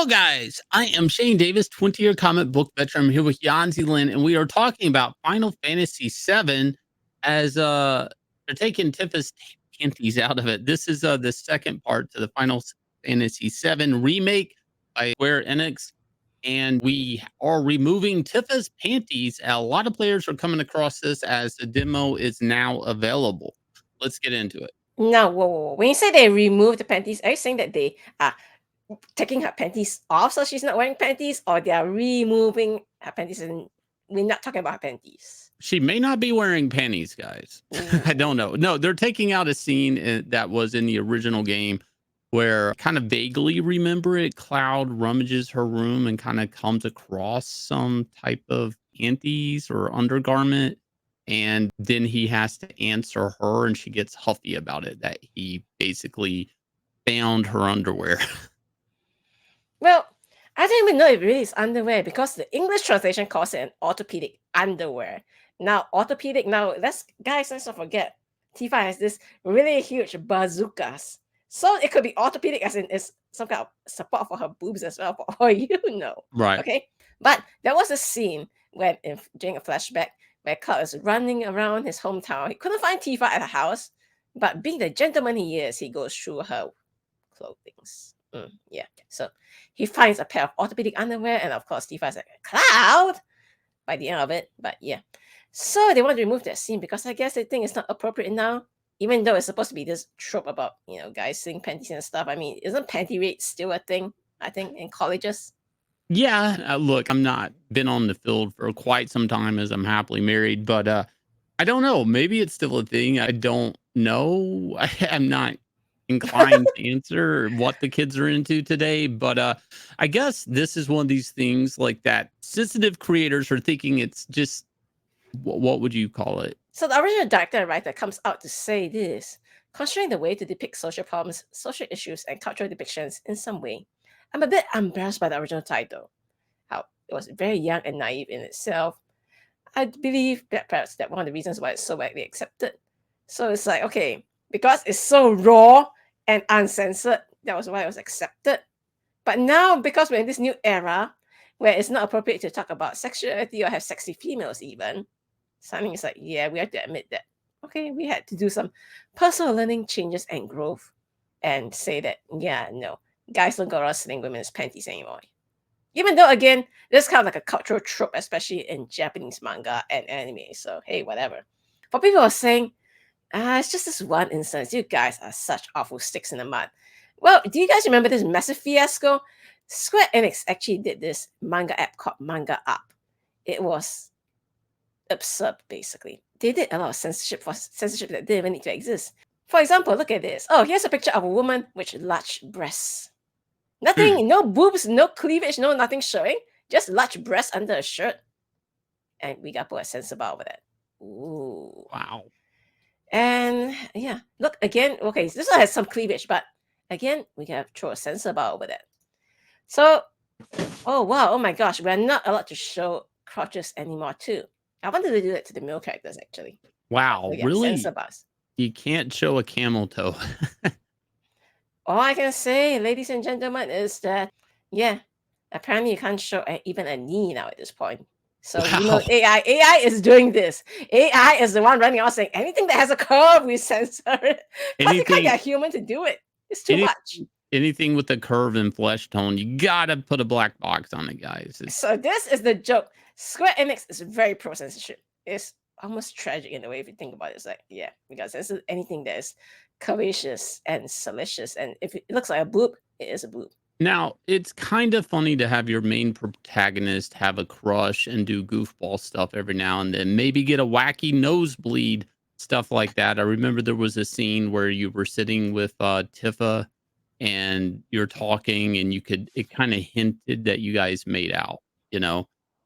Hello, guys. I am Shane Davis, 20-year comic book veteran. I'm here with Yanzi Lin, and we are talking about Final Fantasy VII as they're taking Tifa's panties out of it. This is the second part to the Final Fantasy VII remake by Square Enix, and we are removing Tifa's panties. A lot of players are coming across this as the demo is now available. Let's get into it. No, whoa. When you say they remove the panties, are you saying that they are taking her panties off so she's not wearing panties, or they are removing her panties and we're not talking about her panties? She may not be wearing panties, guys. I don't know. No, they're taking out a scene that was in the original game where I kind of vaguely remember it. Cloud rummages her room and kind of comes across some type of panties or undergarment. And then he has to answer her, and she gets huffy about it that he basically found her underwear. Well, I don't even know if it really is underwear because the English translation calls it an orthopedic underwear. Now, orthopedic, let's not forget, Tifa has this really huge bazookas. So it could be orthopedic as in it's some kind of support for her boobs as well, for all you know. Right. Okay. But there was a scene when during a flashback where Cloud is running around his hometown. He couldn't find Tifa at her house, but being the gentleman he is, he goes through her clothing. Yeah. So he finds a pair of orthopedic underwear, and of course, Tifa's like, Cloud! By the end of it. But yeah. So they want to remove that scene because I guess they think it's not appropriate now, even though it's supposed to be this trope about, guys seeing panties and stuff. I mean, isn't panty rape still a thing, I think, in colleges? Yeah, look, I'm not been on the field for quite some time as I'm happily married, but I don't know. Maybe it's still a thing. I don't know. I'm not inclined to answer what the kids are into today, but I guess this is one of these things like that sensitive creators are thinking it's just what would you call it? So the original director and writer comes out to say this: considering the way to depict social problems, social issues, and cultural depictions in some way, I'm a bit embarrassed by the original title. How it was very young and naive in itself. I believe that perhaps that's one of the reasons why it's so widely accepted. So it's like, okay, because it's so raw and uncensored, that was why it was accepted. But now, because we're in this new era where it's not appropriate to talk about sexuality or have sexy females even, something is like, yeah, we have to admit that, okay, we had to do some personal learning changes and growth and say that, yeah, no, guys don't go around slinging women's panties anymore. Even though, again, this is kind of like a cultural trope, especially in Japanese manga and anime. So, hey, whatever. For people who are saying, it's just this one instance. You guys are such awful sticks in the mud. Well, do you guys remember this massive fiasco? Square Enix actually did this manga app called Manga Up. It was absurd, basically. They did a lot of censorship that didn't even need to exist. For example, look at this. Oh, here's a picture of a woman with large breasts. Nothing, no boobs, no cleavage, no nothing showing. Just large breasts under a shirt. And we got put a censor bar over that. Ooh. Wow. And yeah, look again. Okay, this one has some cleavage, but again, we can throw a censor bar over that. So, oh wow, oh my gosh, we're not allowed to show crotches anymore too. I wanted to do that to the male characters actually. Wow, Yeah, really? censor bars. You can't show a camel toe. All I can say, ladies and gentlemen, is that, yeah, apparently you can't show even a knee now at this point. So, Wow. AI is doing this. AI is the one running out saying anything that has a curve, we censor it. Plus, you can't get a human to do it. It's too much. Anything with a curve and flesh tone, you gotta put a black box on it, guys. So this is the joke. Square Enix is very pro-censorship. It's almost tragic in a way if you think about it. It's like, yeah, because this is anything that is curvaceous and salacious, and if it looks like a boob, it is a boob. Now, it's kind of funny to have your main protagonist have a crush and do goofball stuff every now and then, maybe get a wacky nosebleed, stuff like that. I remember there was a scene where you were sitting with Tifa and you're talking and it kind of hinted that you guys made out,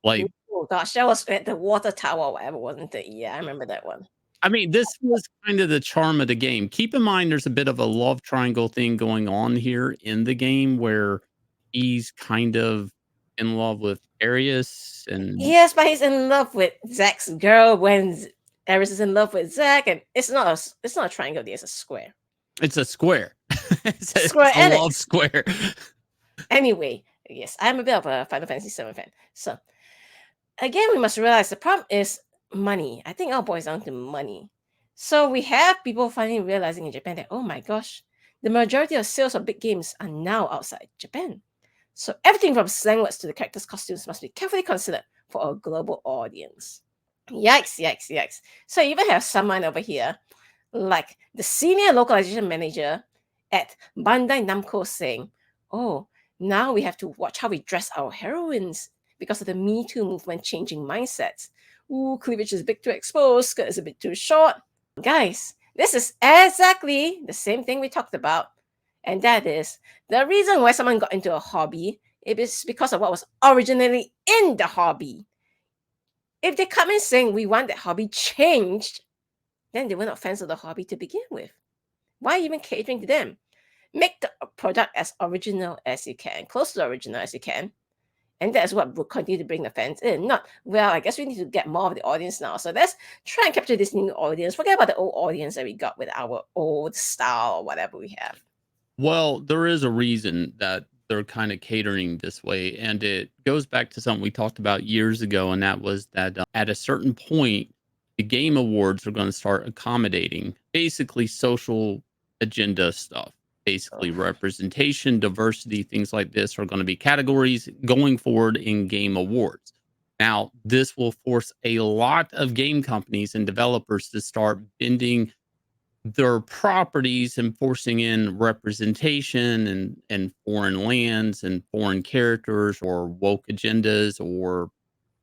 like, oh gosh, that was at the water tower or whatever, wasn't it? Yeah, I remember that one. I mean, this was kind of the charm of the game. Keep in mind, there's a bit of a love triangle thing going on here in the game where he's kind of in love with Arius and yes, but he's in love with Zack's girl when Aris is in love with Zack, and it's not a triangle, it's a square. It's a square. It's Square a Enix. love square. Anyway, Yes, I'm a bit of a Final Fantasy VII fan. So again, we must realize the problem is money. I think it all boils down to money. So we have people finally realizing in Japan that, oh my gosh, the majority of sales of big games are now outside Japan. So everything from slang words to the characters' costumes must be carefully considered for a global audience. Yikes, yikes, yikes. So you even have someone over here, like the senior localization manager at Bandai Namco saying, oh, now we have to watch how we dress our heroines because of the Me Too movement changing mindsets. Ooh, cleavage is a bit too exposed, skirt is a bit too short. Guys, this is exactly the same thing we talked about. And that is the reason why someone got into a hobby. It is because of what was originally in the hobby. If they come in saying we want that hobby changed, then they were not fans of the hobby to begin with. Why even catering to them? Make the product as original as you can, close to the original as you can. And that's what will continue to bring the fans in. Not, well, I guess we need to get more of the audience now. So let's try and capture this new audience. Forget about the old audience that we got with our old style or whatever we have. Well, there is a reason that they're kind of catering this way. And it goes back to something we talked about years ago. And that was that at a certain point, the game awards are going to start accommodating basically social agenda stuff. Basically, representation, diversity, things like this are going to be categories going forward in game awards. Now, this will force a lot of game companies and developers to start bending their properties and forcing in representation and foreign lands and foreign characters or woke agendas or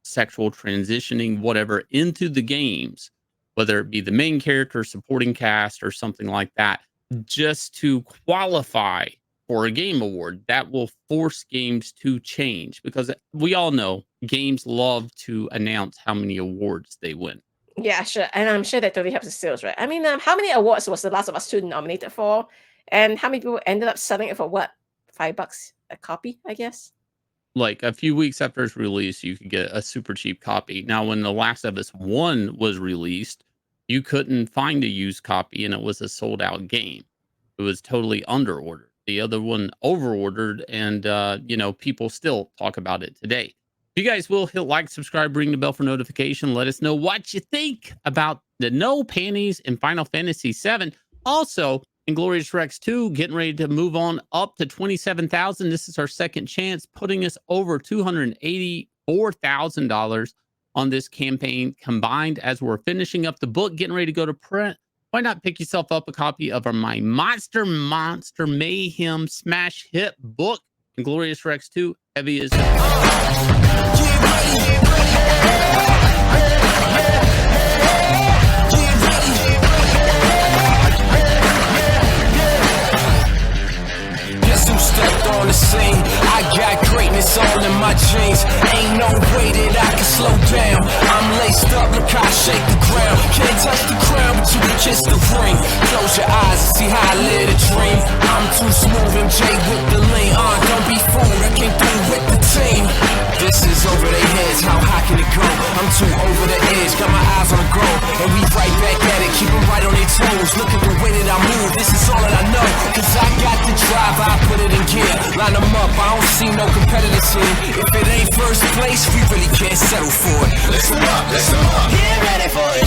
sexual transitioning, whatever, into the games, whether it be the main character, supporting cast, or something like that, just to qualify for a game award. That will force games to change because we all know games love to announce how many awards they win. Yeah, sure. And I'm sure that totally helps the sales, right? I mean, how many awards was The Last of Us 2 nominated for? And how many people ended up selling it for what? $5 a copy, I guess? Like a few weeks after its release, you could get a super cheap copy. Now, when The Last of Us 1 was released, you couldn't find a used copy and it was a sold out game. It was totally under ordered. The other one over ordered, and people still talk about it today. If you guys will hit like, subscribe, ring the bell for notification. Let us know what you think about the no panties in Final Fantasy VII. Also, Inglorious Rex 2 getting ready to move on up to 27,000. This is our second chance, putting us over $284,000 on this campaign combined as we're finishing up the book, getting ready to go to print. Why not pick yourself up a copy of my Monster Mayhem smash hit book, Inglorious Rex 2, heavy as Guess who stepped on the scene? I got greatness all in my jeans. Ain't no way that I can slow down. I'm laced up, look how I shake the ground. Can't touch the crown, but you can kiss the ring. Close your eyes and see how I live a dream. I'm too smooth, MJ with the lean. Don't be fooled, I came through with the team. This is over their heads, how high can it go? I'm too over the edge, got my eyes on the goal. And we right back at it, keep them right on their toes. Look at the way that I move, this is all that I know. Cause I got the drive, I put it in gear. Line them up, I don't see no competitors here. If it ain't first place, we really can't settle for it. Listen up, get ready for it.